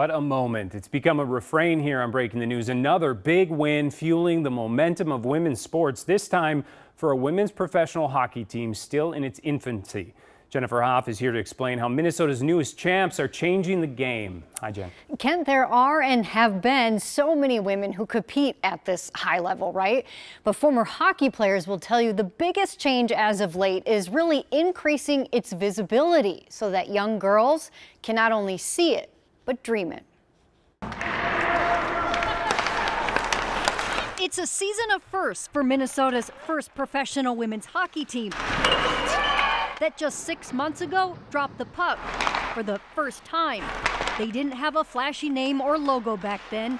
What a moment. It's become a refrain here on Breaking the News. Another big win fueling the momentum of women's sports, this time for a women's professional hockey team still in its infancy. Jennifer Hoff is here to explain how Minnesota's newest champs are changing the game. Hi, Jen. Kent, there are and have been so many women who compete at this high level, right? But former hockey players will tell you the biggest change as of late is really increasing its visibility so that young girls can not only see it, but dream it. It's a season of firsts for Minnesota's first professional women's hockey team that just 6 months ago dropped the puck for the first time. They didn't have a flashy name or logo back then,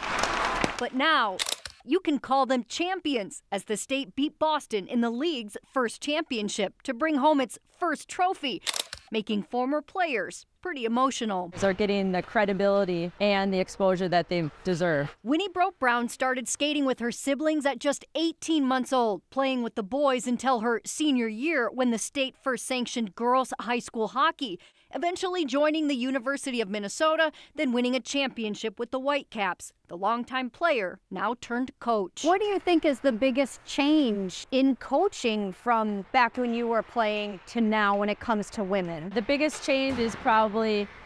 but now you can call them champions as the state beat Boston in the league's first championship to bring home its first trophy, making former players pretty emotional. They're getting the credibility and the exposure that they deserve. Winnie Broke-Brown started skating with her siblings at just 18 months old, playing with the boys until her senior year when the state first sanctioned girls high school hockey, eventually joining the University of Minnesota, then winning a championship with the Whitecaps. The longtime player now turned coach. What do you think is the biggest change in coaching from back when you were playing to now when it comes to women? The biggest change is probably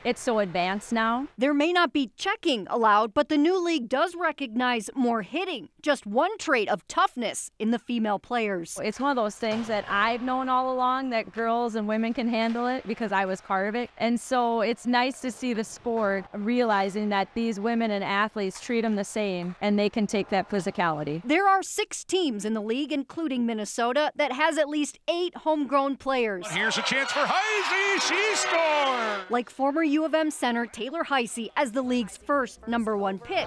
it's so advanced now. There may not be checking allowed, but the new league does recognize more hitting, just one trait of toughness in the female players. It's one of those things that I've known all along, that girls and women can handle it because I was part of it. And so it's nice to see the sport realizing that these women and athletes treat them the same and they can take that physicality. There are 6 teams in the league, including Minnesota, that has at least 8 homegrown players. Here's a chance for Heisey. She scored! Like former U of M center Taylor Heisey as the league's first #1 pick.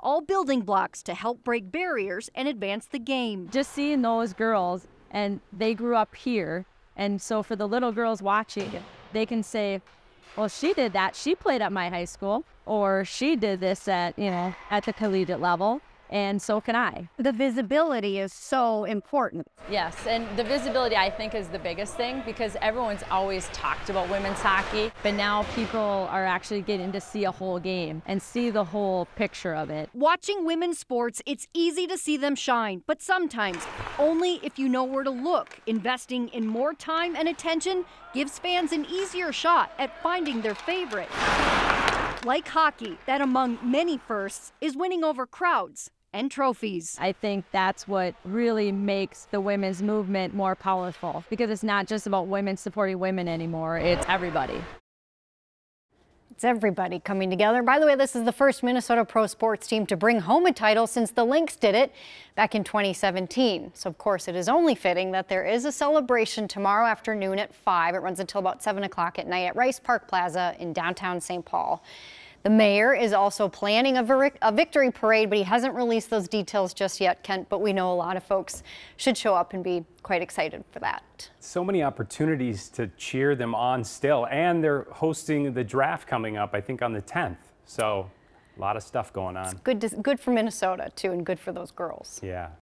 All building blocks to help break barriers and advance the game. Just seeing those girls, and they grew up here, and so for the little girls watching, they can say, well, she did that. She played at my high school, or she did this at the collegiate level, and so can I. The visibility is so important. Yes, and the visibility I think is the biggest thing because everyone's always talked about women's hockey, but now people are actually getting to see a whole game and see the whole picture of it. Watching women's sports, it's easy to see them shine, but sometimes only if you know where to look. Investing in more time and attention gives fans an easier shot at finding their favorite. Like hockey, that among many firsts is winning over crowds and trophies. I think that's what really makes the women's movement more powerful because it's not just about women supporting women anymore, it's everybody. It's everybody coming together. By the way, this is the first Minnesota pro sports team to bring home a title since the Lynx did it back in 2017. So, of course, it is only fitting that there is a celebration tomorrow afternoon at 5. It runs until about 7 o'clock at night at Rice Park Plaza in downtown St. Paul. The mayor is also planning a victory parade, but he hasn't released those details just yet, Kent, but we know a lot of folks should show up and be quite excited for that. So many opportunities to cheer them on still, and they're hosting the draft coming up, I think, on the 10th. So a lot of stuff going on. It's good for Minnesota, too, and good for those girls. Yeah.